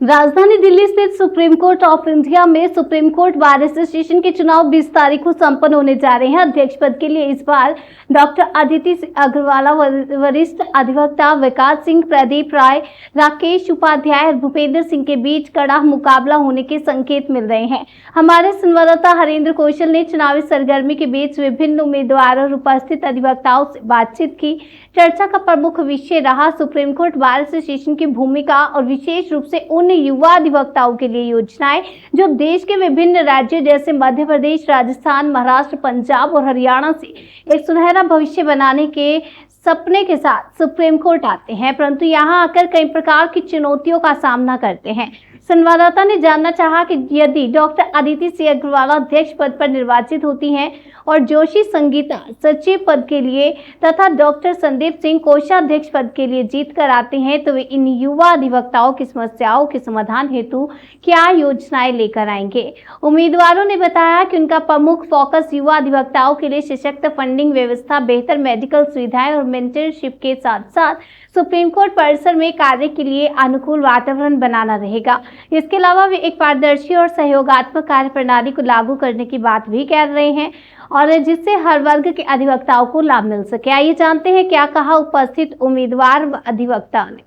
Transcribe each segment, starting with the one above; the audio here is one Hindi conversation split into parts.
राजधानी दिल्ली स्थित सुप्रीम कोर्ट ऑफ इंडिया में सुप्रीम कोर्ट बार एसोसिएशन के चुनाव 20 तारीख को संपन्न होने जा रहे हैं। अध्यक्ष पद के लिए इस बार डॉक्टर अदिति अग्रवाल, वरिष्ठ अधिवक्ता विकास सिंह, प्रदीप राय, राकेश उपाध्याय और भूपेंद्र सिंह के बीच कड़ा मुकाबला होने के संकेत मिल रहे हैं। हमारे संवाददाता हरेंद्र कौशल ने चुनावी सरगर्मी के बीच विभिन्न उम्मीदवारों और उपस्थित अधिवक्ताओं से बातचीत की। चर्चा का प्रमुख विषय रहा सुप्रीम कोर्ट बार एसोसिएशन की भूमिका और विशेष रूप से उन युवा अधिवक्ताओं के लिए योजनाएं जो देश के विभिन्न राज्यों जैसे मध्य प्रदेश, राजस्थान, महाराष्ट्र, पंजाब और हरियाणा से एक सुनहरा भविष्य बनाने के सपने के साथ सुप्रीम कोर्ट आते हैं, परंतु यहां आकर कई प्रकार की चुनौतियों का सामना करते हैं। संवाददाता ने जानना चाहा कि यदि डॉक्टर अदिति सिंह अग्रवाल अध्यक्ष पद पर निर्वाचित होती हैं और जोशी संगीता सचिव पद के लिए तथा डॉक्टर संदीप सिंह कोषाध्यक्ष पद के लिए जीत कर आते हैं, तो वे इन युवा अधिवक्ताओं की समस्याओं के समाधान हेतु क्या योजनाएं लेकर आएंगे। उम्मीदवारों ने बताया कि उनका प्रमुख फोकस युवा अधिवक्ताओं के लिए सशक्त फंडिंग व्यवस्था, बेहतर मेडिकल सुविधाएं और मेंटरशिप के साथ साथ सुप्रीम कोर्ट परिसर में कार्य के लिए अनुकूल वातावरण बनाना रहेगा। इसके अलावा वे एक पारदर्शी और सहयोगात्मक कार्य प्रणाली को लागू करने की बात भी कह रहे हैं और जिससे हर वर्ग के अधिवक्ताओं को लाभ मिल सके। आइए जानते हैं क्या कहा उपस्थित उम्मीदवार अधिवक्ता ने।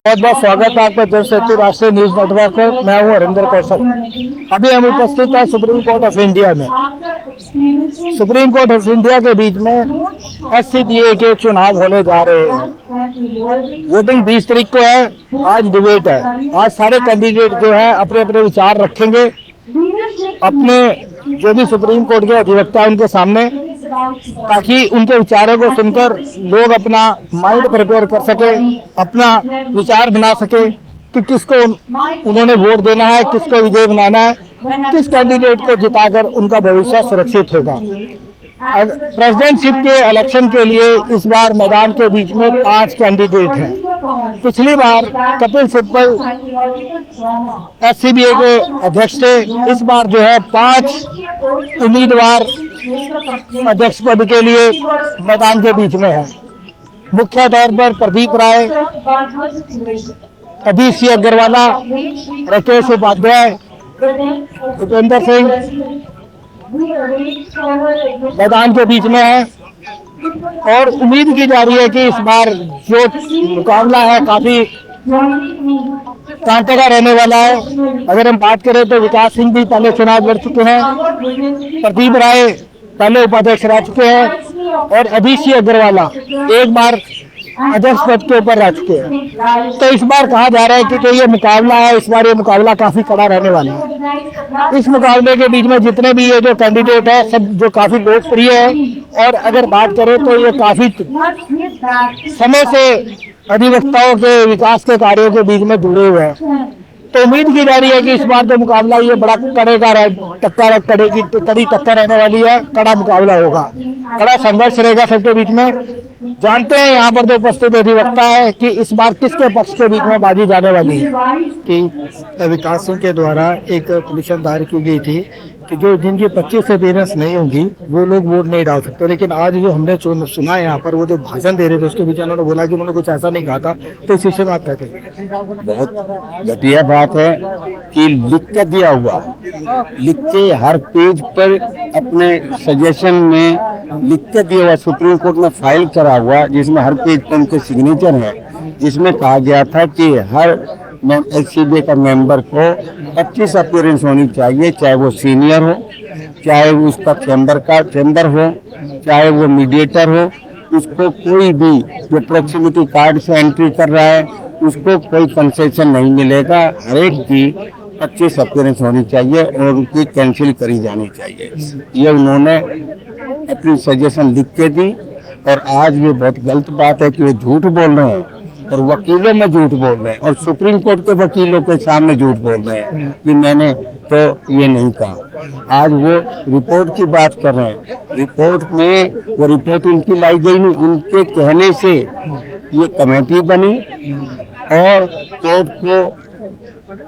बहुत बहुत स्वागत है आपका जनशक्ति राष्ट्रीय न्यूज नेटवर्क पर। मैं हूँ हरेंद्र कौशल। अभी हम उपस्थित हैं सुप्रीम कोर्ट ऑफ इंडिया में। सुप्रीम कोर्ट ऑफ इंडिया के बीच में SCPA के चुनाव होने जा रहे हैं। वोटिंग 20 तारीख को है। आज डिबेट है। आज सारे कैंडिडेट जो है अपने अपने विचार रखेंगे, अपने जो भी सुप्रीम कोर्ट के अधिवक्ता उनके सामने, ताकि उनके विचारों को सुनकर लोग अपना माइंड प्रिपेयर कर सके, अपना विचार बना सके कि किसको उन्होंने वोट देना है, किसको विजय बनाना है, किस कैंडिडेट को जिताकर उनका भविष्य सुरक्षित होगा। प्रेसिडेंटशिप के इलेक्शन के लिए इस बार मैदान के बीच में 5 कैंडिडेट हैं। पिछली बार कपिल सिब्बल SCPA के अध्यक्ष थे। इस बार जो है 5 उम्मीदवार अध्यक्ष पद के लिए मैदान के बीच में है। मुख्य तौर पर प्रदीप राय, अदिति सिंह अग्रवाल, राकेश उपाध्याय, भूपेंद्र सिंह मैदान के बीच में है और उम्मीद की जा रही है कि इस बार जो मुकाबला है काफी कांटे का रहने वाला है। अगर हम बात करें तो विकास सिंह भी पहले चुनाव लड़ चुके हैं, प्रदीप राय पहले उपाध्यक्ष रह चुके हैं और अदिति सिंह अग्रवाल एक बार अध्यक्ष पद के ऊपर रह चुके हैं। तो इस बार कहा जा रहा है कि ये मुकाबला है, इस बार ये मुकाबला काफी कड़ा रहने वाला है। इस मुकाबले के बीच में जितने भी ये जो कैंडिडेट है सब जो काफी लोकप्रिय है और अगर बात करें तो ये काफी समय से अधिवक्ताओं के विकास के कार्यों के बीच में जुड़े हुए हैं। तो उम्मीद की जा रही है कि इस बार तो मुकाबला ये बड़ा कड़ी टक्कर रहने वाली है। कड़ा मुकाबला होगा, कड़ा संघर्ष रहेगा सबके बीच में। जानते हैं यहाँ पर जो उपस्थित अधिवक्ता है कि इस बार किसके पक्ष के बीच में बाजी जाने वाली है। कि विकास सिंह के द्वारा एक पिटीशन दायर की गई थी कि जो जिनकी 25 से पेरेंट्स नहीं होंगी वो लोग वोट नहीं डाल सकते, लेकिन आज जो हमने सुना है यहाँ पर वो जो भाषण दे रहे थे उसके बीच उन्होंने बोला कि उन्होंने कुछ ऐसा नहीं कहा था। तो इस विषय में आप कहते हैं? बहुत घटिया बात है कि लिख के दिया हुआ, लिख के हर पेज पर अपने सजेशन में लिख के दिया हुआ, सुप्रीम कोर्ट में फाइल करा हुआ, जिसमें हर पेज पर उनके सिग्नेचर है, जिसमें कहा गया था कि हर SCPA का मेंबर को 25 अपीयरेंस होनी चाहिए, चाहे वो सीनियर हो, चाहे उसका चैम्बर हो, चाहे वो मीडिएटर हो। उसको कोई भी जो प्रॉक्सिमिटी कार्ड से एंट्री कर रहा है उसको कोई कंसेशन नहीं मिलेगा। हर एक की 25 अपीयरेंस होनी चाहिए और उनकी कैंसिल करी जानी चाहिए। ये उन्होंने अपनी सजेशन लिख के दी और आज ये बहुत गलत बात है कि वो झूठ बोल रहे हैं और वकीलों में झूठ बोल रहे हैं और सुप्रीम कोर्ट के वकीलों के सामने झूठ बोल रहे हैं कि मैंने तो ये नहीं कहा। आज वो रिपोर्ट की बात कर रहे हैं। रिपोर्ट में वो रिपोर्ट उनकी लाई गई नहीं, उनके कहने से ये कमेटी बनी और कोर्ट को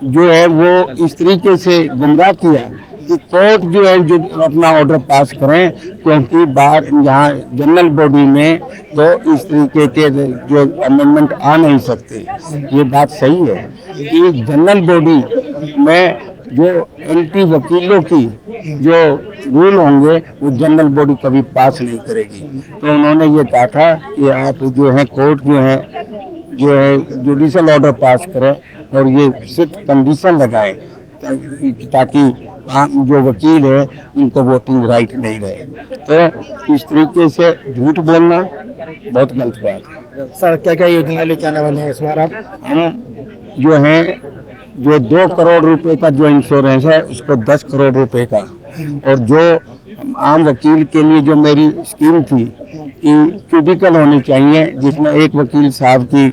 जो है वो इस तरीके से गुमराह किया कि कोर्ट जो है जो अपना ऑर्डर पास करें, क्योंकि बाहर यहाँ जनरल बॉडी में तो इस तरीके के जो अमेंडमेंट आ नहीं सकते। ये बात सही है कि जनरल बॉडी में जो एंटी वकीलों की जो रूल होंगे वो जनरल बॉडी कभी पास नहीं करेगी। तो उन्होंने ये कहा था कि आप जो है कोर्ट जो है जुडिशल ऑर्डर पास करें और ये सिर्फ कंडीशन लगाए ताकि जो वकील है उनको वोटिंग राइट नहीं रहे। तो इस तरीके से झूठ बोलना बहुत गलत बात है। सर क्या क्या योजना लेके आने वाले हैं इस बार आप? हम जो है जो 2 करोड़ रुपए का जो इंश्योरेंस है उसको 10 करोड़ रुपए का, और जो आम वकील के लिए जो मेरी स्कीम थी कि क्यूबिकल होनी चाहिए जिसमें एक वकील साहब की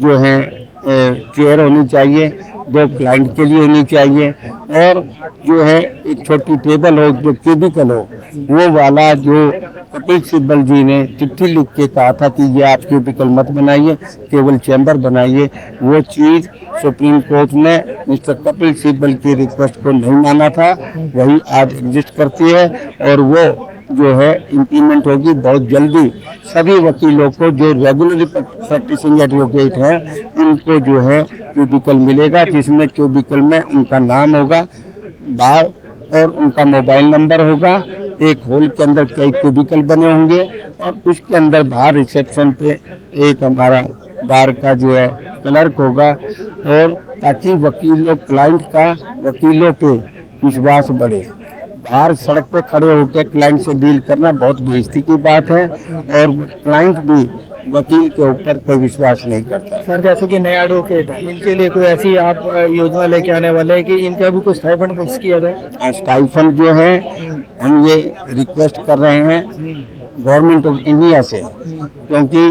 जो है चेयर होनी चाहिए, 2 क्लाइंट के लिए होनी चाहिए, और जो है एक छोटी टेबल हो जो क्यूबिकल हो, वो वाला जो कपिल सिब्बल जी ने चिट्ठी लिख के कहा था कि ये आप क्यूबिकल मत बनाइए, केवल चैम्बर बनाइए, वो चीज़ सुप्रीम कोर्ट ने मिस्टर कपिल सिब्बल की रिक्वेस्ट को नहीं माना था, वही आज एग्जिस्ट करती है और वो जो है इम्प्लीमेंट होगी बहुत जल्दी। सभी वकीलों को जो रेगुलरली प्रैक्टिसिंग एडवोकेट हैं उनको जो है क्यूबिकल मिलेगा, जिसमें क्यूबिकल में उनका नाम होगा, बार और उनका मोबाइल नंबर होगा। एक हॉल के अंदर कई क्यूबिकल बने होंगे और उसके अंदर बाहर रिसेप्शन पे एक हमारा बार का जो है क्लर्क होगा, और ताकि वकीलों क्लाइंट का वकीलों पे विश्वास बढ़े। बाहर सड़क पे खड़े होकर क्लाइंट से डील करना बहुत बेइज्जती की बात है और क्लाइंट भी वकील के ऊपर कोई विश्वास नहीं करता। सर जैसे कि नए एडवोकेट हैं इनके लिए कोई ऐसी आप योजना लेके आने वाले हैं कि इनका भी कुछ स्टाइपेंड फिक्स किया जाए? स्टाइपेंड जो है हम ये रिक्वेस्ट कर रहे हैं गवर्नमेंट ऑफ इंडिया से, क्योंकि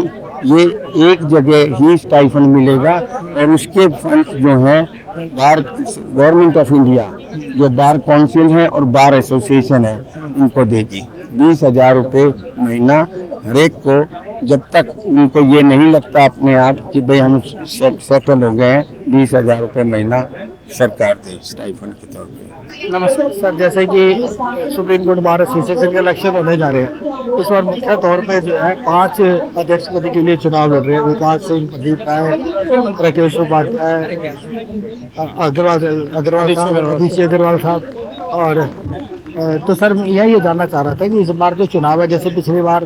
ये एक जगह ही स्टाइपेंड मिलेगा और उसके फंड जो है बार गवर्नमेंट ऑफ इंडिया जो बार काउंसिल है और बार एसोसिएशन है उनको देगी। 20,000 रुपये महीना हर एक को, जब तक उनको ये नहीं लगता अपने आप कि भाई हम सेटल हो गए हैं, 20,000 रुपये महीना सरकार दे स्टाइपेंड के तौर पे। नमस्कार सर, जैसे कि सुप्रीम कोर्ट बार एसोसिएशन के इलेक्शन होने जा रहे हैं, इस बार मुख्य तौर पे जो है 5 अध्यक्ष पद के लिए चुनाव लड़ रहे हैं। विकास सिंह, प्रदीप राय, राकेश उपाध्याय, अधीशी अग्रवाल साहब, और तो सर यही ये जानना चाह रहा था कि इस बार जो चुनाव है, जैसे पिछली बार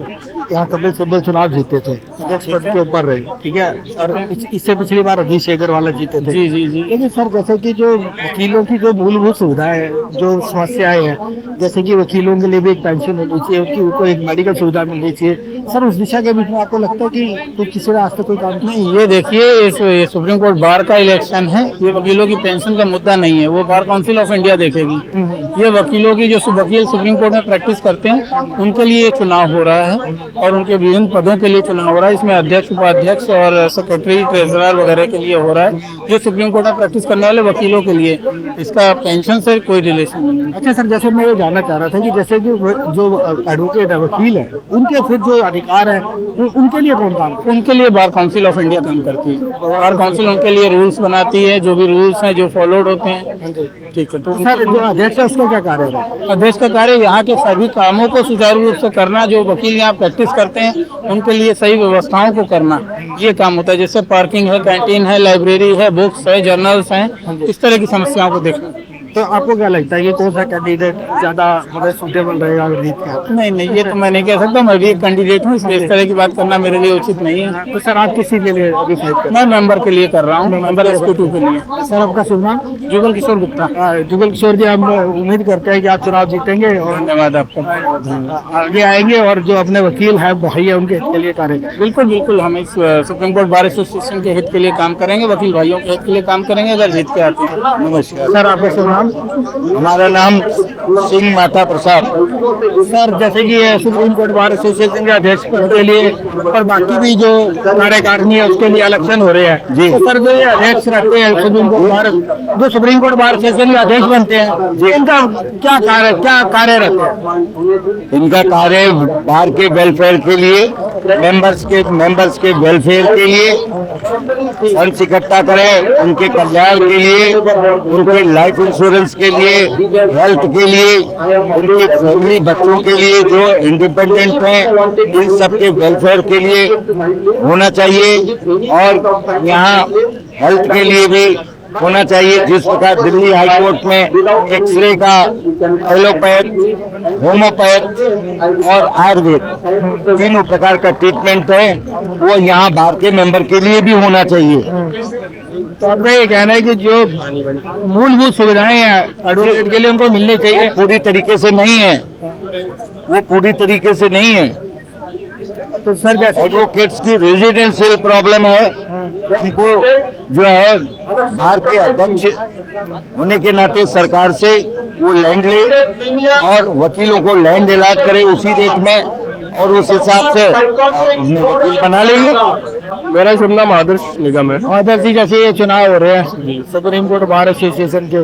यहाँ कपिल सिब्बल चुनाव जीते थे, अध्यक्ष पद के ऊपर रहे, ठीक है, और इससे पिछली बार अधीशी अग्रवाल जीते थे। जी जी जी। लेकिन सर जैसे कि जो वकीलों की जो मूलभूत सुविधाएं जो समस्याएं हैं, जैसे कि वकीलों के लिए भी एक पेंशन मिलनी चाहिए, उनको एक मेडिकल सुविधा मिलनी चाहिए, सर उस दिशा के बीच में आपको लगता है कि किसी रास्ते कोई काम नहीं? ये देखिए, ये सुप्रीम कोर्ट बार का इलेक्शन है, ये वकीलों की पेंशन का मुद्दा नहीं है, वो बार काउंसिल ऑफ इंडिया देखेगी। ये वकीलों की जो वकील सुप्रीम कोर्ट में प्रैक्टिस करते हैं उनके लिए चुनाव हो रहा है और उनके विभिन्न पदों के लिए चुनाव हो रहा है। इसमें अध्यक्ष, उपाध्यक्ष और सेक्रेटरी, ट्रेजरर वगैरह के लिए हो रहा है। जो सुप्रीम कोर्ट में प्रैक्टिस करने वाले वकीलों के लिए, इसका पेंशन से कोई रिलेशन नहीं है। अच्छा सर, जैसे मैं ये जानना चाह रहा था कि जैसे कि जो एडवोकेट है, वकील है, उनके फिर जो अधिकार है उनके लिए कौन काम? उनके लिए बार काउंसिल ऑफ इंडिया काम करती है। बार काउंसिल उनके लिए रूल्स बनाती है, जो भी रूल्स हैं जो फॉलोड होते हैं। ठीक है, तो सर जो अध्यक्ष है उसका क्या कार्य है? अध्यक्ष का कार्य यहाँ के सभी कामों को सुचारू रूप से करना, जो वकील यहाँ प्रैक्टिस करते हैं उनके लिए सही व्यवस्थाओं को करना, ये काम होता है। जैसे पार्किंग है, कैंटीन है, लाइब्रेरी है, बुक्स है, जर्नल्स हैं, इस तरह की समस्याओं को देखना। तो आपको क्या लगता है कि कौन सा कैंडिडेट ज्यादा मतलब सूटेबल रहेगा जीत का? नहीं, ये तो मैं नहीं कह सकता, मैं भी एक कैंडिडेट हूँ, इसलिए इस तरह की बात करना मेरे लिए उचित नहीं है। तो सर आप किसी के लिए अभी फाइट कर? मैं मेंबर के लिए कर रहा हूँ, मेंबर एग्जीक्यूटिव के लिए। सर आपका शुभ नाम? जुगल किशोर गुप्ता। जुगल किशोर जी, हम उम्मीद करते हैं कि आप चुनाव जीतेंगे और धन्यवाद आपका। आगे आएंगे और जो अपने वकील है भाई है उनके हित के लिए कार्य करेंगे। बिल्कुल हम इस सुप्रीम कोर्ट बार एसोसिएशन के हित के लिए काम करेंगे, वकील भाइयों के हित के लिए काम करेंगे अगर जीत के आते हैं। नमस्कार सर आपका शुभ नाम? हमारा नाम सिंह माता प्रसाद। सर जैसे कि सुप्रीम कोर्ट बार एसोसिएशन के अध्यक्ष पद के लिए और बाकी भी जो कार्यकारिणी है उसके लिए इलेक्शन हो रहे हैं जी, तो सर जो ये अध्यक्ष रहते हैं सुप्रीम कोर्ट बार एसोसिएशन के अध्यक्ष बनते हैं जी, इनका क्या कार्य रहता है? इनका कार्य बार के वेलफेयर के लिए मेंबर्स के वेलफेयर के लिए फंड्स इकट्ठा करें, उनके कल्याण के लिए, उनके लाइफ इंश्योरेंस के लिए, हेल्थ के लिए, उनके फैमिली बच्चों के लिए जो इंडिपेंडेंट हैं, इन सबके वेलफेयर के लिए होना चाहिए। और यहाँ हेल्थ के लिए भी होना चाहिए, जिस प्रकार दिल्ली हाई कोर्ट में एक्सरे का एलोपैथ, होम्योपैथ और आयुर्वेद तीनों प्रकार का ट्रीटमेंट है, वो यहाँ बार के मेंबर के लिए भी होना चाहिए। तो आपका ये कहना है कि जो मूलभूत सुविधाएं हैं एडवोकेट के लिए उनको मिलनी चाहिए। पूरी तरीके से नहीं है, वो पूरी तरीके से नहीं है। तो सर कैसे एडवोकेट्स की रेजिडेंशियल प्रॉब्लम है, उनको जो है बार के अध्यक्ष होने के नाते सरकार से वो लैंड ले और वकीलों को लैंड अलॉट करे उसी रेट में, और उस हिसाब से वकील बना लेंगे। मेरा शुभ नाम आदर्श निगम है। आदर्श जी, जैसे ये चुनाव हो रहे हैं सुप्रीम कोर्ट बार एसोसिएशन के,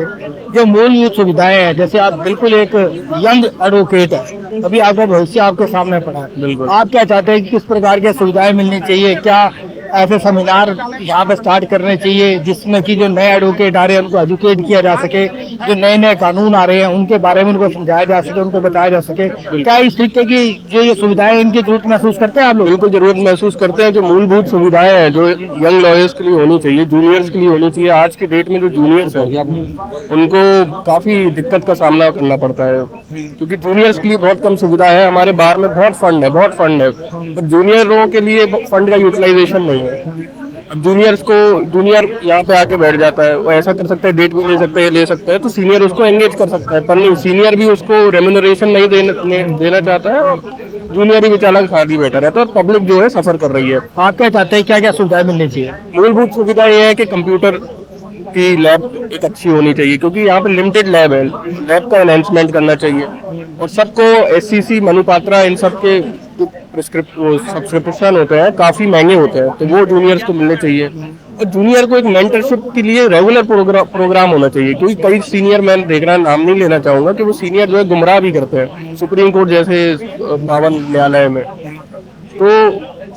जो मूलभूत सुविधाएं हैं, जैसे आप बिल्कुल एक यंग एडवोकेट है, अभी आपका भविष्य आपके सामने पड़ा है, बिल्कुल आप क्या चाहते हैं कि किस प्रकार की सुविधाएं मिलनी चाहिए? क्या ऐसे सेमिनार यहाँ पे स्टार्ट करने चाहिए जिसमें कि जो नए एडवोकेट आ रहे हैं उनको एजुकेट किया जा सके, जो नए नए कानून आ रहे हैं उनके बारे में उनको समझाया जा सके, उनको बताया जा सके? क्या इस तरीके की जो ये सुविधाएं इनकी जरूरत महसूस करते हैं आप लोग? बिल्कुल जरूरत महसूस करते हैं। जो मूलभूत सुविधाएं हैं जो यंग लॉयर्स के लिए होनी चाहिए, जूनियर्स के लिए होनी चाहिए। आज के डेट में जो जूनियर्स हैं उनको काफी दिक्कत का सामना करना पड़ता है, क्योंकि जूनियर्स के लिए बहुत कम सुविधा है। हमारे बार में बहुत फंड है, पर जूनियरों के लिए फंड का यूटिलाइजेशन नहीं है। अब जूनियर यहाँ पे आके बैठ जाता है, वो ऐसा कर सकता है, डेट भी ले सकता है, तो सीनियर उसको एंगेज कर सकता है, पर नहीं, सीनियर भी उसको रेम्यूनरेशन नहीं देना चाहता है, जूनियर ही बेचारा खाली बैठा रहता है, और पब्लिक जो है सफर कर रही है। आप क्या चाहते हैं, क्या क्या सुविधाएं मिलनी चाहिए? मूलभूत सुविधा ये है कि कंप्यूटर की लैब एक अच्छी होनी चाहिए, क्योंकि यहाँ पे लिमिटेड लैब है, लैब का एनहेंसमेंट करना चाहिए, और सबको एससीसी, मनुपात्रा, इन सब के सब्सक्रिप्शन होते हैं काफी महंगे होते हैं, तो वो जूनियर्स को मिलने चाहिए। और जूनियर को एक मेंटरशिप के लिए रेगुलर प्रोग्राम होना चाहिए, क्योंकि कई सीनियर, मैं देख रहा, नाम नहीं लेना चाहूंगा, कि वो सीनियर जो है गुमराह भी करते हैं सुप्रीम कोर्ट जैसे पावन न्यायालय में, तो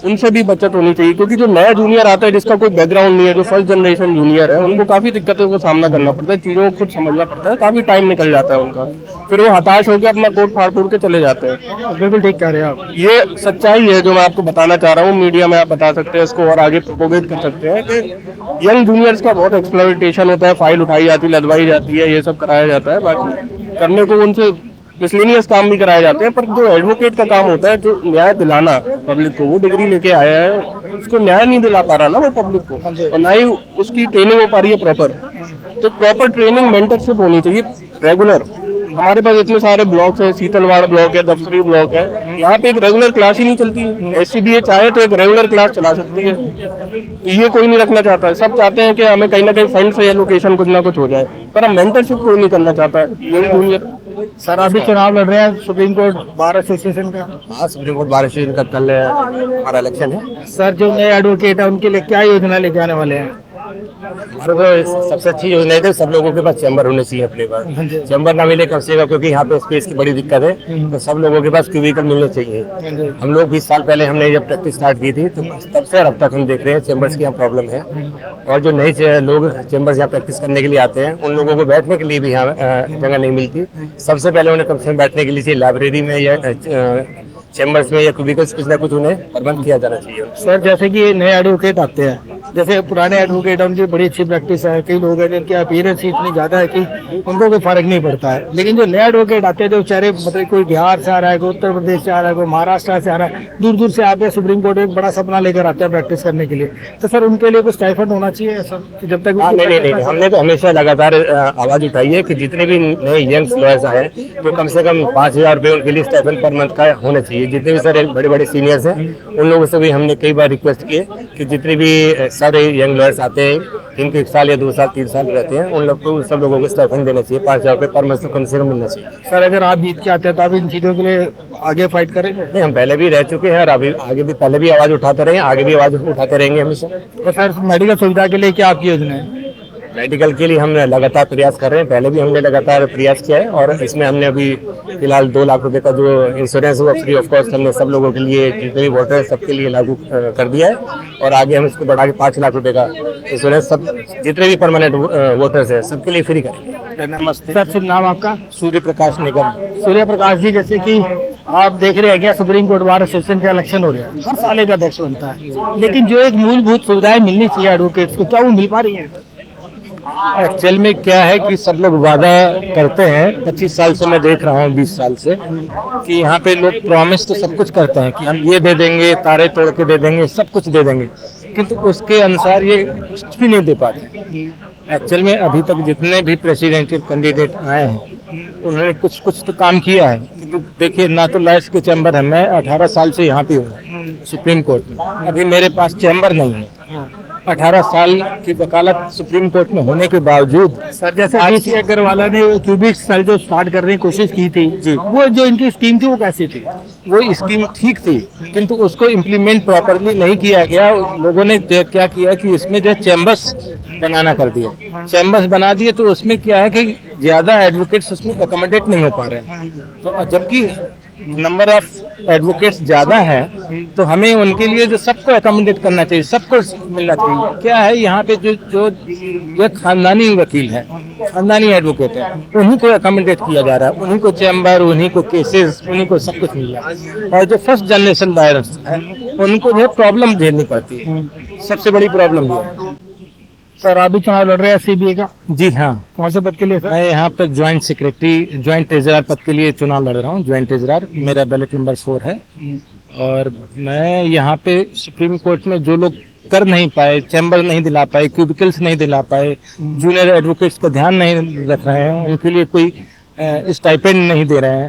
उनसे भी बचत होनी चाहिए। क्योंकि जो नया जूनियर आता है जिसका कोई बैकग्राउंड नहीं है, जो फर्स्ट जनरेशन जूनियर है, उनको काफी दिक्कतों का सामना करना पड़ता है, चीजों को खुद समझना पड़ता है, काफी टाइम निकल जाता है उनका, फिर वो हताश होकर अपना कोट फाड़ फूड़ के चले जाते हैं। बिल्कुल ठीक कह रहे हैं आप। ये सच्चाई है जो मैं आपको बताना चाह रहा हूँ, मीडिया में आप बता सकते हैं, इसको और आगे प्रोपोगेट कर सकते हैं कि यंग जूनियर्स का बहुत एक्सप्लॉयटेशन होता है, फाइल उठाई जाती है, लदवाई जाती है, ये सब कराया जाता है, बाकी करने को उनसे मिसलेनियस काम भी कराए जाते हैं, पर जो एडवोकेट का काम होता है, जो न्याय दिलाना पब्लिक को, वो डिग्री लेके आया है, उसको न्याय नहीं दिला पा रहा ना वो पब्लिक को, और ना ही उसकी ट्रेनिंग हो पा रही है प्रॉपर। तो प्रॉपर ट्रेनिंग, मेंटरशिप होनी चाहिए रेगुलर। हमारे पास इतने सारे ब्लॉक्स हैं, शीतलवाड़ ब्लॉक है, दफ्तरी ब्लॉक है, यहाँ पे एक रेगुलर क्लास ही नहीं चलती। एससीबीए चाहे तो एक रेगुलर क्लास चला सकती है, ये कोई नहीं रखना चाहता है। सब चाहते हैं कि हमें कहीं ना कहीं फंड से एलोकेशन कुछ ना कुछ हो जाए, पर हम मेंटरशिप कोई नहीं करना चाहता है। सर, अभी चुनाव लड़ रहे हैं सुप्रीम कोर्ट बार एसोसिएशन का। हाँ, सुप्रीम कोर्ट बार एसोसिएशन का कल हमारा इलेक्शन है। सर, जो नए एडवोकेट है उनके लिए क्या योजना लेके आने वाले हैं? हमारे को सबसे अच्छी योजना है, सब लोगों के पास चैम्बर होने चाहिए अपने पास। चैम्बर ना मिले कम से कम, क्योंकि यहाँ पे स्पेस की बड़ी दिक्कत है, तो सब लोगों के पास क्यूबिकल मिलने चाहिए। हम लोग 20 साल पहले हमने जब प्रैक्टिस स्टार्ट की थी, तो तब से अब तक हम देख रहे हैं चैम्बर्स की यहाँ प्रॉब्लम है। और जो नए लोग चैम्बर्स यहाँ प्रैक्टिस करने के लिए आते हैं, उन लोगों को बैठने के लिए भी यहाँ जगह नहीं मिलती। सबसे पहले उन्हें कम से कम बैठने के लिए लाइब्रेरी में या चैम्बर्स में या क्यूबिकल्स कुछ ना कुछ उन्हें प्रबंध किया जाना चाहिए। सर, जैसे कि नए एडवोकेट आते हैं, जैसे पुराने एडवोकेट हैं उनकी बड़ी अच्छी प्रैक्टिस है, कई लोग हैं जिनकी अपीयरेंस इतनी ज्यादा है कि उनको कोई फर्क नहीं पड़ता है, लेकिन जो नए एडवोकेट आते हैं, जो बेचारे मतलब कोई बिहार से आ रहा है, कोई उत्तर प्रदेश से आ रहा है, कोई महाराष्ट्र से आ रहा है, दूर दूर से आते हैं, सुप्रीम कोर्ट एक बड़ा सपना लेकर आते हैं प्रैक्टिस करने के लिए, तो सर उनके लिए कुछ स्टाइफंड होना चाहिए सर, जब तक? नहीं, हमने तो हमेशा लगातार आवाज उठाई है कि जितने भी नए यंग लॉयर्स आए तो कम से कम 5,000 रुपये उनके लिए स्टाइपेंड पर मंथ का होना चाहिए। जितने भी सर बड़े बड़े सीनियर्स हैं, उन लोगों से भी हमने कई बार रिक्वेस्ट किए कि जितने भी सारे यंग लॉयर्स आते हैं, जिनके 1 साल या 2 साल 3 साल रहते हैं, उन लोग को, सब लोगों को स्टाइपेंड देना चाहिए, 5,000 रुपये पर मंथ कम से कम मिलना चाहिए। सर, अगर आप जीत के आते हैं तो आप इन चीजों के लिए आगे फाइट करेंगे? नहीं, हम पहले भी रह चुके हैं और अभी आगे भी, पहले भी आवाज उठाते रहे, आगे भी आवाज उठाते रहेंगे हमेशा। तो सर, मेडिकल सुविधा के लिए क्या आपकी योजना है? मेडिकल के लिए हम लगातार प्रयास कर रहे हैं। पहले भी हमने लगातार प्रयास किया है और इसमें हमने अभी फिलहाल 2 लाख रुपए का जो इंश्योरेंस हुआ फ्री ऑफ कॉस्ट हमने सब लोगों के लिए, जितने भी वोटर हैं सबके लिए लागू कर दिया है और आगे हम इसको बढ़ा के 5 लाख रुपए का इंश्योरेंस सब जितने भी परमानेंट वोटर्स हैं सबके लिए फ्री करेंगे। नमस्ते सर, शुभ नाम आपका? सूर्य प्रकाश निगम। सूर्य प्रकाश जी, जैसे कि आप देख रहे हैं क्या सुप्रीम कोर्ट बार एसोसिएशन का इलेक्शन हो रहा है, हर साल का अध्यक्ष बनता है, लेकिन जो एक मूलभूत सुविधाएं मिलनी चाहिए एडवोकेट्स को, क्या वो मिल पा रही है? एक्चुअल में क्या है कि सब लोग वादा करते हैं, 25 साल से मैं देख रहा हूँ, 20 साल से, कि यहाँ पे लोग प्रॉमिस तो सब कुछ करते हैं कि हम ये दे देंगे, तारे तोड़ के दे देंगे, सब कुछ दे देंगे, किंतु उसके अनुसार ये कुछ भी नहीं दे पाते। एक्चुअल में अभी तक जितने भी प्रेसिडेंशियल कैंडिडेट आए हैं उन्होंने कुछ कुछ तो काम किया है, किंतु देखिए ना तो लॉयर्स के चैम्बर है, मैं 18 साल से यहाँ पे हूँ सुप्रीम कोर्ट में, अभी मेरे पास चैम्बर नहीं है। 18 साल की वकालत सुप्रीम कोर्ट में होने के बावजूद सर, जैसे डीसी अग्रवाला ने क्यूबिक सेल जो स्टार्ट करने की कोशिश की थी जी, वो जो इनकी स्कीम थी वो कैसी थी? वो स्कीम ठीक थी, किंतु उसको इम्प्लीमेंट प्रॉपरली नहीं किया गया। लोगों ने क्या किया कि इसमें जो चैम्बर्स बनाना कर दिया, चैम्बर्स बना दिए, तो उसमें क्या है कि ज्यादा एडवोकेट्स उसमें अकोमोडेट नहीं हो पा रहे हैं, तो जबकि नंबर ऑफ एडवोकेट्स ज्यादा है तो हमें उनके लिए जो सबको अकोमोडेट करना चाहिए, सबको मिलना चाहिए। क्या है यहाँ पे जो खानदानी वकील है, खानदानी एडवोकेट है, उन्हीं को अकोमोडेट किया जा रहा है, उन्हीं को चैम्बर, उन्हीं को केसेस, उन्हीं को सब कुछ मिल रहा है, और जो फर्स्ट जनरेशन लॉयर्स है उनको जो प्रॉब्लम झेलनी पड़ती है, सबसे बड़ी प्रॉब्लम ये है। सर, आप भी चुनाव लड़ रहे हैं सीबीआई का? जी हाँ, कौन से पद के लिए? मैं यहाँ पर ज्वाइंट सेक्रेटरी, ज्वाइंट ट्रेजरर पद के लिए चुनाव लड़ रहा हूँ। ज्वाइंट ट्रेजरर मेरा बैलेट नंबर 4 है और मैं यहाँ पे सुप्रीम कोर्ट में जो लोग कर नहीं पाए, चैम्बर नहीं दिला पाए, क्यूबिकल्स नहीं दिला पाए, जूनियर एडवोकेट्स का ध्यान नहीं रख रहे हैं, उनके लिए कोई स्टाइपेंड नहीं दे रहे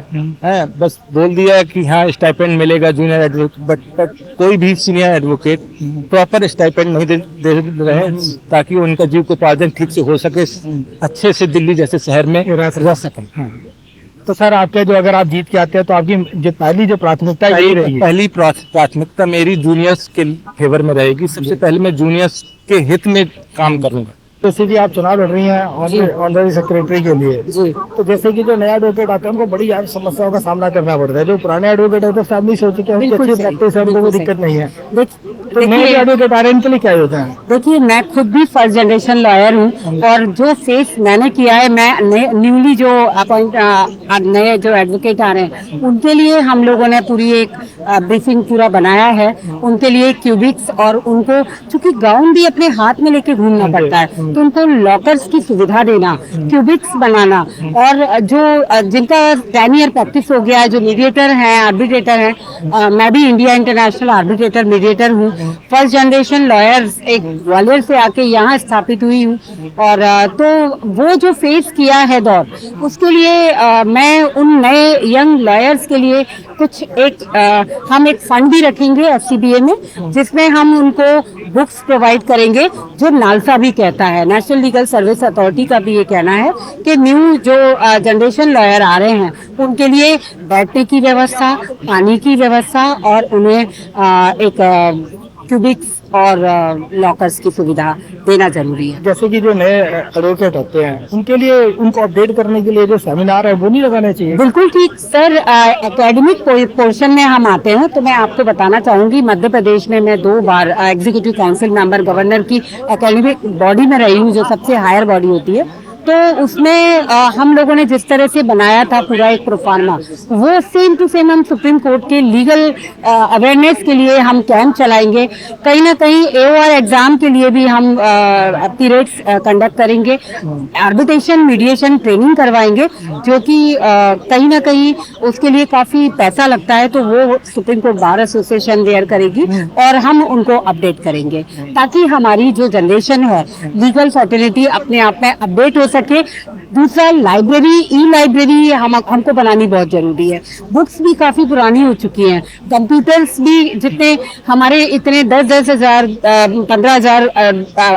हैं, बस बोल दिया कि हाँ स्टाइपेंड मिलेगा जूनियर एडवोकेट, बट कोई भी सीनियर एडवोकेट प्रॉपर स्टाइपेंड नहीं दे रहे हैं ताकि उनका जीविकोपार्जन ठीक से हो सके, अच्छे से दिल्ली जैसे शहर में रह सकें। तो सर, आपके जो अगर आप जीत के आते हैं तो आपकी जो पहली जो प्राथमिकता यही रहेगी? पहली प्राथमिकता मेरी जूनियर्स के फेवर में रहेगी। सबसे पहले मैं जूनियर्स के हित में काम करूंगा। जैसे कि आप चुनाव लड़ रही हैं ऑनरेरी सेक्रेटरी के लिए, तो जैसे कि जो नया एडवोकेट आते हैं उनको बड़ी यार समस्याओं का सामना करना पड़ता है। जो पुराने एडवोकेट होते हैं सब नहीं सोचे कि अच्छी प्रैक्टिस है, उनको कोई दिक्कत नहीं है, तो नए एडवोकेट आ रहे हैं इनके लिए क्या होता है? देखिए, मैं खुद भी फर्स्ट जनरेशन लॉयर हूँ और जो फेस मैंने किया है, मैं न्यूली जो नए जो एडवोकेट आ रहे हैं उनके लिए हम लोगों ने पूरी एक ब्रीफिंग पूरा बनाया है, उनके लिए क्यूबिक्स, और उनको चूंकि गाउन भी अपने हाथ में लेके घूमना पड़ता है तो उनको लॉकर्स की सुविधा देना, क्यूबिक्स बनाना, और जो जिनका 10 ईयर प्रैक्टिस हो गया है, जो मीडिएटर हैं, आर्बिट्रेटर हैं, मैं भी इंडिया इंटरनेशनल आर्बिट्रेटर मीडिएटर हूँ, फर्स्ट जनरेशन लॉयर्स एक ग्वालियर से आके यहाँ स्थापित हुई हूँ, और तो वो जो फेस किया है दौर, उसके लिए मैं उन नए यंग लॉयर्स के लिए कुछ हम एक फंड भी रखेंगे FCBA में, जिसमें हम उनको बुक्स प्रोवाइड करेंगे, जो नालसा भी कहता है, नेशनल लीगल सर्विस अथॉरिटी का भी ये कहना है कि न्यू जो जनरेशन लॉयर आ रहे हैं उनके लिए बैठने की व्यवस्था, पानी की व्यवस्था, और उन्हें एक क्यूबिक्स और लॉकर्स की सुविधा देना जरूरी है। जैसे कि जो नए एडवोकेट होते हैं उनके लिए, उनको अपडेट करने के लिए जो सेमिनार है वो नहीं लगाने चाहिए? बिल्कुल ठीक सर, एकेडमिक पोर्शन में हम आते हैं तो मैं आपको बताना चाहूंगी, मध्य प्रदेश में मैं 2 बार एग्जीक्यूटिव काउंसिल मेंबर गवर्नर की एकेडमिक बॉडी में रही हूँ, जो सबसे हायर बॉडी होती है, तो उसमें हम लोगों ने जिस तरह से बनाया था पूरा एक प्रोफार्मा, वो सेम टू सेम हम सुप्रीम कोर्ट के लीगल अवेयरनेस के लिए हम कैंप चलाएंगे। कहीं ना कहीं AOR एग्जाम के लिए भी हम पीरियड्स कंडक्ट करेंगे, आर्बिट्रेशन मीडिएशन ट्रेनिंग करवाएंगे, जो कि कहीं ना कहीं उसके लिए काफी पैसा लगता है, तो वो सुप्रीम कोर्ट बार एसोसिएशन वेयर करेगी और हम उनको अपडेट करेंगे, ताकि हमारी जो जनरेशन है लीगल फर्टिलिटी अपने आप में अपडेट हो सके। दूसरा, लाइब्रेरी, ई लाइब्रेरी हमको बनानी बहुत जरूरी है। बुक्स भी काफी पुरानी हो चुकी हैं, कंप्यूटर्स भी जितने हमारे इतने 10-10 हजार 15 हजार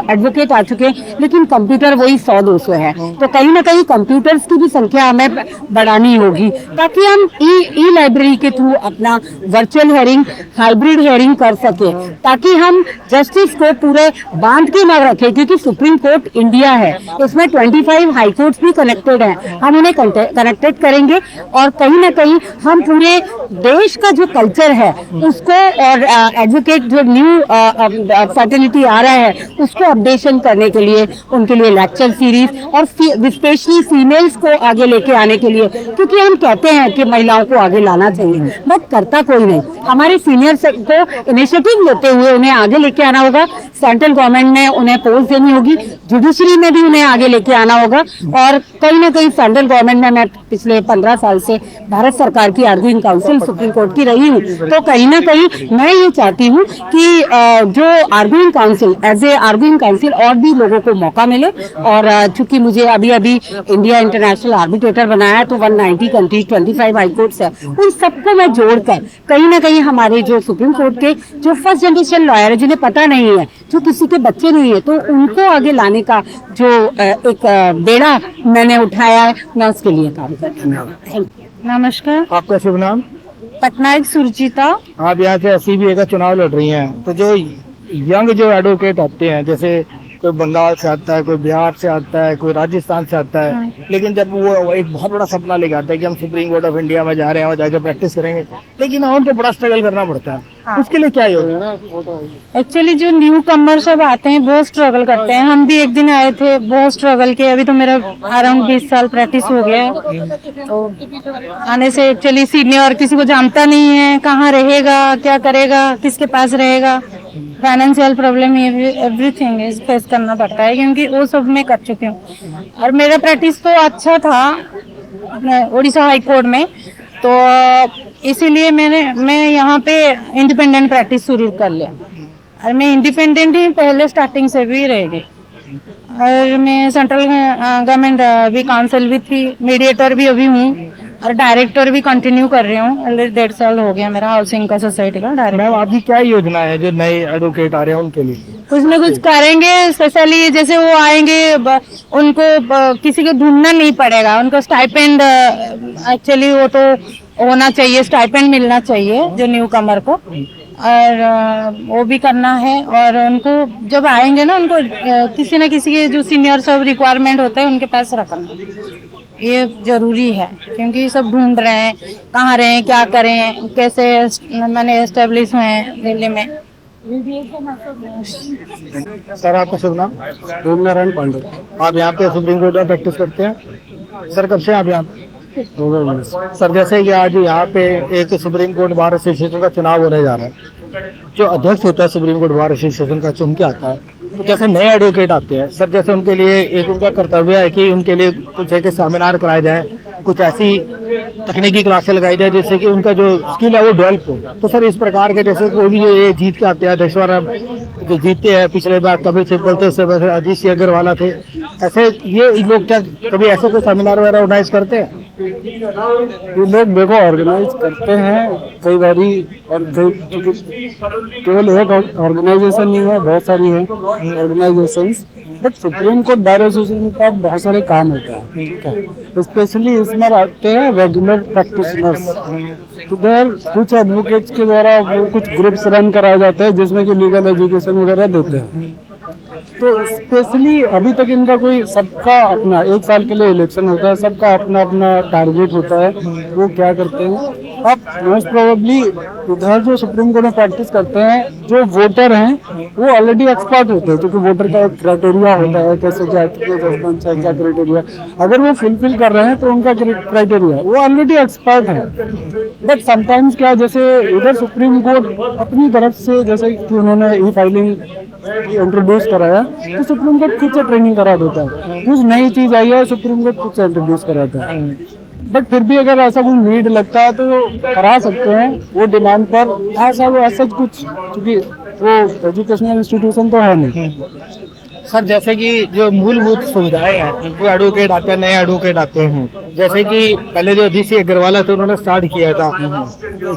एडवोकेट आ चुके हैं, लेकिन कंप्यूटर वही 100-200 है। तो कहीं ना कहीं कंप्यूटर्स की भी संख्या हमें बढ़ानी होगी, ताकि हम ई लाइब्रेरी के थ्रू अपना वर्चुअल हेयरिंग, हाइब्रिड हेयरिंग कर सके, ताकि हम जस्टिस को पूरे बांध के ना रखें, क्योंकि सुप्रीम कोर्ट इंडिया है, इसमें 25 हाई कोर्ट्स भी कनेक्टेड हैं। हम उन्हें कनेक्टेड करेंगे और कहीं ना कहीं हम पूरे देश का जो कल्चर है उसको, और एडवोकेट जो न्यू फर्टिलिटी आ रहा है उसको अपडेशन करने के लिए, उनके लिए लेक्चर सीरीज और स्पेशली फीमेल्स को आगे लेके आने के लिए, क्योंकि हम कहते हैं कि महिलाओं को आगे लाना चाहिए, बट करता कोई नहीं। हमारे सीनियर्स को इनिशिएटिव लेते हुए उन्हें आगे लेके आना होगा। सेंट्रल गवर्नमेंट ने उन्हें पोस्ट देनी होगी, जुडिशरी में भी उन्हें आगे लेके आना होगा, और कहीं ना कहीं सेंट्रल गवर्नमेंट में, मैं पिछले 15 साल से भारत सरकार की आर्गुइंग काउंसिल सुप्रीम कोर्ट की रही हूँ, तो कहीं ना कहीं मैं ये चाहती हूँ कि जो arguing counsel, as a arguing counsel और भी लोगों को मौका मिले। और चूंकि मुझे अभी इंडिया इंटरनेशनल आर्बिट्रेटर बनाया, तो 190 कंट्रीज, 25 हाई कोर्ट्स है, उन सबको मैं जोड़कर कहीं ना कहीं हमारे जो सुप्रीम कोर्ट के जो फर्स्ट जनरेशन लॉयर है, जिन्हें पता नहीं है, जो किसी के बच्चे नहीं है, तो उनको आगे लाने का जो एक बेड़ा मैंने उठाया है, मैं उसके लिए काम करती हूँ। Thank you. नमस्कार, आपका शुभ नाम? पटनायक सुरजीता। आप यहाँ से सीबीआई का चुनाव लड़ रही हैं, तो जो यंग जो एडवोकेट आते हैं, जैसे कोई बंगाल से आता है, कोई बिहार से आता है, कोई राजस्थान से आता है, लेकिन जब वो एक बहुत बड़ा सपना लेके आता है कि हम सुप्रीम कोर्ट ऑफ इंडिया में जा रहे हैं और जाकर प्रैक्टिस करेंगे, लेकिन उनको बड़ा स्ट्रगल करना पड़ता है, उसके लिए क्या योजना? एक्चुअली जो न्यू कमर सब आते हैं बहुत स्ट्रगल करते हैं। हम भी एक दिन आए थे, बहुत स्ट्रगल किया। अभी तो मेरा अराउंड 20 साल प्रैक्टिस हो गया है, तो आने से एक्चुअली सीनियर किसी को जानता नहीं है, कहाँ रहेगा, क्या करेगा, किसके पास रहेगा, financial problem, everything is face करना पड़ता है, क्योंकि वो सब मैं कर चुकी हूँ। और मेरा प्रैक्टिस तो अच्छा था अपने उड़ीसा हाई कोर्ट में, तो इसीलिए मैं यहाँ पे इंडिपेंडेंट प्रैक्टिस शुरू कर लिया। और मैं इंडिपेंडेंट ही पहले स्टार्टिंग से भी रह गई। और मैं सेंट्रल गवर्नमेंट भी काउंसिल भी थी, मीडिएटर भी अभी हूँ, और डायरेक्टर भी कंटिन्यू कर रही हूँ। ऑलरेडी 1.5 साल हो गया मेरा हाउसिंग का सोसाइटी का डायरेक्टर। मैम, आपकी क्या योजना है जो नए एडवोकेट आ रहे हैं उनके लिए? कुछ न कुछ करेंगे, स्पेशली जैसे वो आएंगे उनको किसी को ढूंढना नहीं पड़ेगा, उनको स्टाइपेंड, एक्चुअली वो तो होना चाहिए, स्टाइपेंड मिलना चाहिए जो न्यू कमर को, और वो भी करना है। और उनको जब आएंगे ना, उनको किसी न किसी के जो सीनियर सब रिक्वायरमेंट होता है उनके पास रखना, ये जरूरी है, क्योंकि सब ढूंढ रहे हैं कहाँ रहें, क्या करें, कैसे मैंने एस्टेब्लिश हुए हैं दिल्ली में। सर, आपका शुभ नाम? ओम नारायण पांडे। आप यहाँ पे सुप्रीम कोर्ट में प्रैक्टिस करते हैं? सर, कब से आप यहाँ पे? सर, जैसे कि आज यहाँ पे एक सुप्रीम कोर्ट बार एसोसिएशन का चुनाव होने जा रहा है, जो अध्यक्ष होता है सुप्रीम कोर्ट बार एसोसिएशन का, चुन के आता है, तो जैसे नए एडवोकेट आते हैं सर, जैसे उनके लिए एक उनका कर्तव्य है कि उनके लिए कुछ एक सेमिनार कराए जाए, कुछ ऐसी तकनीकी क्लासें लगाई जाए जिससे कि उनका जो स्किल है वो डेवलप हो। तो सर, इस प्रकार के जैसे कोई भी ये जीत के आते हैं, अध्यक्ष जो जीतते हैं, पिछले बार कपिल सिब्बल थे, उससे पहले अजीत सिंह अग्रवाला थे, ऐसे ये लोग क्या कभी ऐसे कोई सेमिनार वगैरह ऑर्गेनाइज करते हैं? ये लोग देखो ऑर्गेनाइज करते हैं कई बारी, और केवल एक ऑर्गेनाइजेशन नहीं है, बहुत सारी है organisation, but Supreme Court Bar Association का बहुत सारे काम होता है। स्पेशली इसमें आते हैं रेगुलर प्रैक्टिशनर्स, उधर कुछ एडवोकेट्स के द्वारा वो कुछ ग्रुप्स रन कराए जाते हैं जिसमें कि लीगल एजुकेशन वगैरह देते हैं। तो स्पेशली अभी तक इनका कोई, सबका अपना 1 साल के लिए इलेक्शन होता है, सबका अपना अपना टारगेट होता है, वो क्या करते हैं। अब मोस्ट प्रोबेबली उधर जो सुप्रीम कोर्ट में प्रैक्टिस करते हैं, जो वोटर हैं वो ऑलरेडी एक्सपर्ट होते हैं, क्योंकि वोटर का एक क्राइटेरिया होता है, कैसे क्या जजमेंट है, क्या क्राइटेरिया, अगर वो फुलफिल कर रहे हैं तो उनका क्राइटेरिया वो ऑलरेडी एक्सपर्ट है। बट समटाइम्स क्या, जैसे उधर सुप्रीम कोर्ट अपनी तरफ से, जैसे कि उन्होंने ई फाइलिंग इंट्रोड्यूस कराया, तो सुप्रीम कोर्ट खुद से ट्रेनिंग करा देता है, कुछ नई चीज आई है सुप्रीम कोर्ट खुद से इंट्रोड्यूस कराता है। बट फिर भी अगर ऐसा कोई नीड लगता है तो करा सकते हैं वो डिमांड पर। ऐसा वो ऐसा कुछ, क्योंकि वो एजुकेशनल इंस्टीट्यूशन तो है नहीं। सर जैसे कि जो मूलभूत सुविधाएं हैं उनको एडवोकेट आते हैं, नए एडवोकेट आते हैं, जैसे कि पहले जो DC अग्रवाल थे उन्होंने स्टार्ट किया था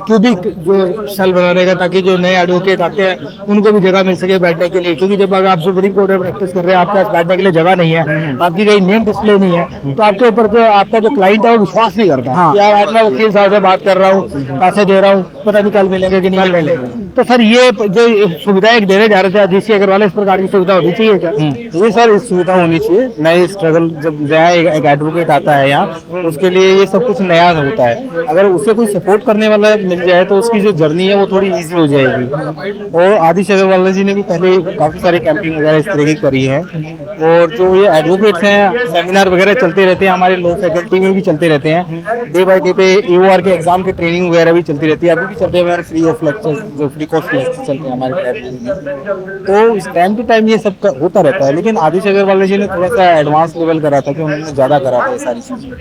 क्यूबिक जो सेल बनाने का, ताकि जो नए एडवोकेट आते हैं उनको भी जगह मिल सके बैठने के लिए। क्योंकि जब अगर आप सुप्रीम कोर्ट में प्रैक्टिस कर रहे हैं, आपके पास बैठने के लिए जगह नहीं है, आपकी कहीं नेम डिस्प्ले नहीं है, तो आपके ऊपर जो आपका जो क्लाइंट है वो विश्वास नहीं करता। यार आज मैं वकील साहब से बात कर रहा हूँ, पैसे दे रहा हूँ, पता नहीं कल मिलेंगे कि नहीं मिलेंगे। तो सर ये जो सुविधाएं देने जा रहे थे DC अग्रवाल, इस प्रकार की सुविधा होनी चाहिए क्या? ये सर इस सुविधा होनी चाहिए। नई स्ट्रगल जब नया एक एडवोकेट आता है यहाँ, उसके लिए ये सब कुछ नया होता है। अगर उसे कोई सपोर्ट करने वाला मिल जाए तो उसकी जो जर्नी है वो थोड़ी इजी हो जाएगी। और आदिश अग्रवाल जी ने भी पहले काफी सारी कैंपिंग वगैरह इस तरह की करी है। और जो ये एडवोकेट्स हैं, सेमिनार वगैरह चलते रहते हैं, हमारे लॉ फैकल्टी में भी चलते रहते हैं। डे बाई डे पे AOR के एग्जाम की ट्रेनिंग वगैरह भी चलती रहती है। अभी भी चलते हैं हमारे फ्री ऑफ लेक्चर, जो फ्री कॉस्ट लेक्चर चलते हैं हमारे लाइब्रेरी में। तो इस टाइम टू टाइम ये सब होता रहता है। लेकिन आदिश अग्रवाल जी ने थोड़ा सा एडवांस लेवल करा था कि उन्होंने ज्यादा करा था ये सारी चीजें।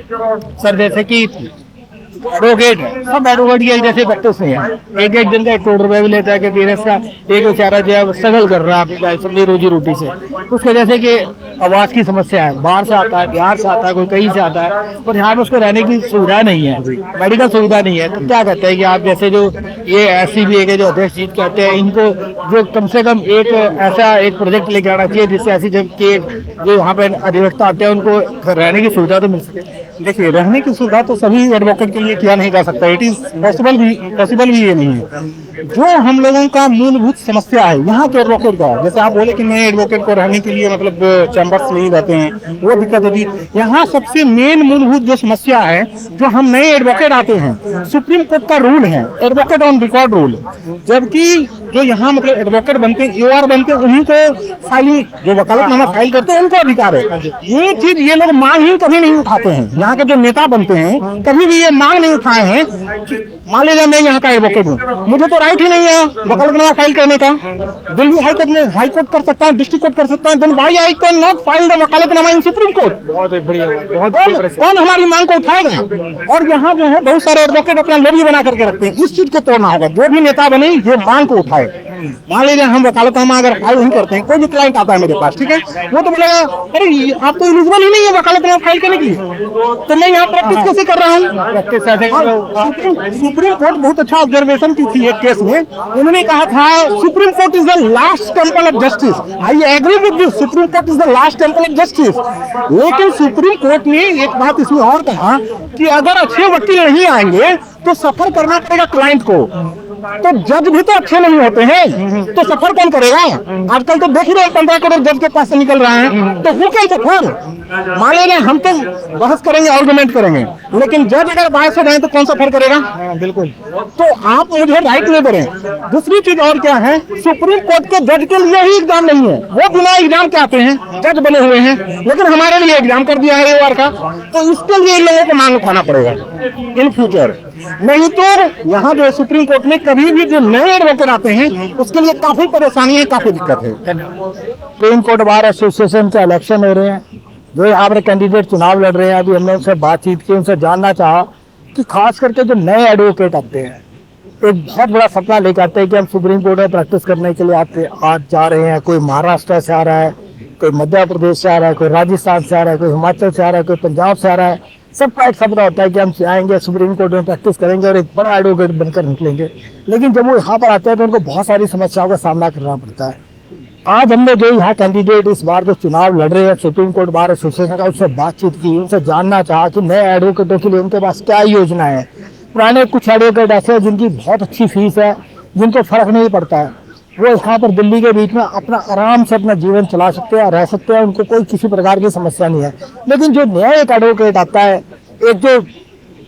सर जैसे कि एडवोकेट है, सब एडवोकेट की एक जैसे प्रैक्टिस नहीं है। एक एक दिन का 1 करोड़ रुपया भी लेता है कि फिर इसका एक बेचारा जो है स्ट्रगल कर रहा है अपनी रोजी रोटी से। उसके जैसे कि आवास की समस्या है, बाहर से आता है, बिहार से आता है, कोई कहीं से आता है, और यहाँ पे उसको रहने की सुविधा नहीं है, मेडिकल सुविधा नहीं है। तो क्या कहते हैं कि आप जैसे जो ये SCBA के जो अध्यक्ष जी कहते हैं, इनको जो कम से कम एक ऐसा एक प्रोजेक्ट लेके आना चाहिए जिससे ऐसी जब के जो यहाँ पे अधिवक्ता आते हैं उनको रहने की सुविधा तो मिल सके। देखिए, रहने की सुविधा तो सभी एडवोकेट के लिए किया नहीं जा सकता। इट इज पॉसिबल भी ये नहीं है। जो हम लोगों का मूलभूत समस्या है यहाँ के एडवोकेट का, जैसे आप बोले कि नए एडवोकेट को रहने के लिए मतलब चैम्बर्स नहीं रहते हैं, वो दिक्कत होती है। यहाँ सबसे मेन मूलभूत जो समस्या है, जो हम नए एडवोकेट आते हैं, सुप्रीम कोर्ट का रूल है, एडवोकेट ऑन रिकॉर्ड रूल। जबकि जो यहाँ मतलब एडवोकेट बनते हैं, AOR बनते हैं, उन्हीं को फाइलिंग जो वकालतनामा फाइल करते हैं उनको अधिकार है। ये चीज ये लोग मांग ही कभी नहीं उठाते हैं। यहाँ के जो नेता बनते हैं कभी भी ये मांग नहीं उठाए हैं कि मान लीजिए मैं यहाँ का एडवोकेट हूँ, मुझे तो राइट ही नहीं है वकालतनामा फाइल करने का। दिल्ली हाई कोर्ट कर सकता है, डिस्ट्रिक्ट कोर्ट कर सकता है, then why I can not file the वकालतनामा इन सुप्रीम कोर्ट? बहुत बढ़िया, कौन हमारी मांग को उठाएगा? और यहाँ जो है बहुत सारे एडवोकेट अपना लॉबी बना करके रखते हैं। इस चीज को तोड़ना होगा। जो भी नेता बने ये मांग को उठाए। मान लीजिए हम वकालतनामा अगर फाइल नहीं करते हैं, कोई भी क्लाइंट आता है मेरे पास, ठीक है, वो तो बोलेगा अरे आप तो एलिजिबल ही नहीं है वकालतनामा फाइल करने की, तो मैं यहाँ प्रैक्टिस कैसे कर रहा हूँ? सुप्रीम कोर्ट बहुत अच्छा ऑब्जर्वेशन की थी एक केस में। उन्होंने कहा था Supreme Court is the last temple of justice. I agree with this, Supreme Court is the last temple of justice. लेकिन सुप्रीम कोर्ट ने एक बात इसमें और कहा कि अगर अच्छे वकील नहीं आएंगे तो सफर करना पड़ेगा क्लाइंट को। तो जज भी तो अच्छे नहीं होते हैं, तो सफर कौन करेगा? आजकल तो देख ही रहे 15 करोड़ जज के पास से निकल रहा है, तो वो कैसे सफर? मान लीजिए हम तो बहस करेंगे, आर्गुमेंट करेंगे, लेकिन जज अगर बाहर से जाए तो कौन सफर करेगा? बिल्कुल। तो आप मुझे राइट नहीं करें। दूसरी चीज और क्या है, सुप्रीम कोर्ट के जज के लिए ही एग्जाम नहीं है, वो बिना एग्जाम के आते हैं, जज बने हुए हैं, लेकिन हमारे लिए एग्जाम कर दिया है AOR का। तो इसके लिए इन लोगों को मांग उठाना पड़ेगा इन फ्यूचर। नहीं तो यहाँ जो सुप्रीम कोर्ट में कभी भी जो नए एडवोकेट आते हैं उसके लिए काफी परेशानी है, काफी दिक्कत है। सुप्रीम कोर्ट बार एसोसिएशन के इलेक्शन हो रहे हैं, जो यहाँ पर कैंडिडेट चुनाव लड़ रहे हैं। अभी हमने उनसे बातचीत की, उनसे जानना चाहा कि खास करके जो नए एडवोकेट आते हैं, एक बहुत बड़ा सपना लेकर आते हैं कि हम सुप्रीम कोर्ट में प्रैक्टिस करने के लिए आज जा रहे हैं। कोई महाराष्ट्र से आ रहा है, कोई मध्य प्रदेश से आ रहा है, कोई राजस्थान से आ रहा है, कोई हिमाचल से आ रहा है, कोई पंजाब से आ रहा है। सबका एक सपना होता है कि हम आएंगे, सुप्रीम कोर्ट में प्रैक्टिस करेंगे और एक बड़ा एडवोकेट बनकर निकलेंगे। लेकिन जब वो यहाँ पर आते हैं तो उनको बहुत सारी समस्याओं का सामना करना पड़ता है। आज हमने जो यहाँ कैंडिडेट इस बार जो चुनाव लड़ रहे हैं सुप्रीम कोर्ट बार एसोसिएशन का, उससे बातचीत की, उनसे जानना चाहा कि नए एडवोकेटों के लिए उनके पास क्या योजना है। पुराने कुछ एडवोकेट ऐसे हैं जिनकी बहुत अच्छी फीस है, जिनको फर्क नहीं पड़ता है, वो यहाँ पर दिल्ली के बीच में अपना आराम से अपना जीवन चला सकते हैं, रह सकते हैं, उनको कोई किसी प्रकार की समस्या नहीं है। लेकिन जो नया एक एडवोकेट आता है, एक जो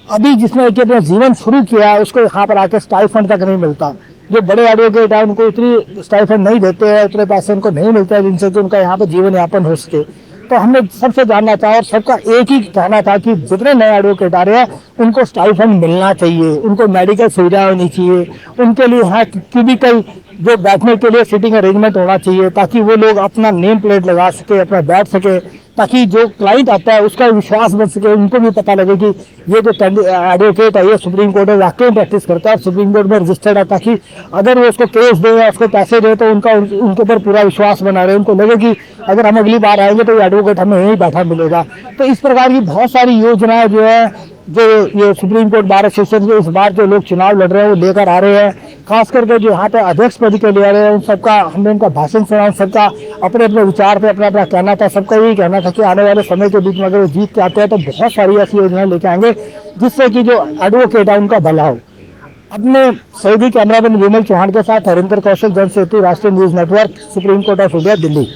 अभी जिसने अपना जीवन शुरू किया है, उसको यहाँ पर आके स्टाइफंड तक नहीं मिलता। जो बड़े एडवोकेट है उनको इतनी स्टाइफंड नहीं देते हैं, उतने पैसे उनको नहीं मिलते हैं जिनसे कि उनका यहाँ पर जीवन यापन हो सके। तो हमने सबसे जानना चाहा और सबका एक ही कहना था कि जितने नए एडवोकेट आ रहे हैं उनको स्टाइफंड मिलना चाहिए, उनको मेडिकल सुविधा होनी चाहिए, उनके लिए यहाँ क्यूबिकल जो बैठने के लिए सिटिंग अरेंजमेंट होना चाहिए, ताकि वो लोग अपना नेम प्लेट लगा सके, अपना बैठ सके। ताकि जो क्लाइंट आता है उसका विश्वास बन सके, उनको भी पता लगे कि ये जो एडवोकेट है ये सुप्रीम कोर्ट में वाकई प्रैक्टिस करता है, सुप्रीम कोर्ट में रजिस्टर्ड है, ताकि अगर वो उसको केस दे या उसको पैसे दे तो उनके ऊपर पूरा विश्वास बना रहे, उनको लगे कि अगर हम अगली बार आएंगे तो ये एडवोकेट हमें यहीं बैठा मिलेगा। तो इस प्रकार की बहुत सारी योजनाएं जो है जो ये सुप्रीम कोर्ट बार एसोसिएशन के इस बार जो लोग चुनाव लड़ रहे हैं वो लेकर आ रहे हैं, खास करके जो यहाँ पे अध्यक्ष पद के ले आ रहे हैं उन सबका हमने उनका भाषण सुना, उन सबका अपने अपने विचार पे अपना अपना कहना था। सबका यही कहना था कि आने वाले समय के बीच में अगर वो जीत के आते हैं तो बहुत सारी ऐसी योजनाएं लेके आएंगे जिससे कि जो एडवोकेट है उनका भला हो। अपने सहयोगी कैमरामैन विमल चौहान के साथ हरिंदर कौशल, जन सेतु, राष्ट्रीय news network, supreme court of India, Delhi.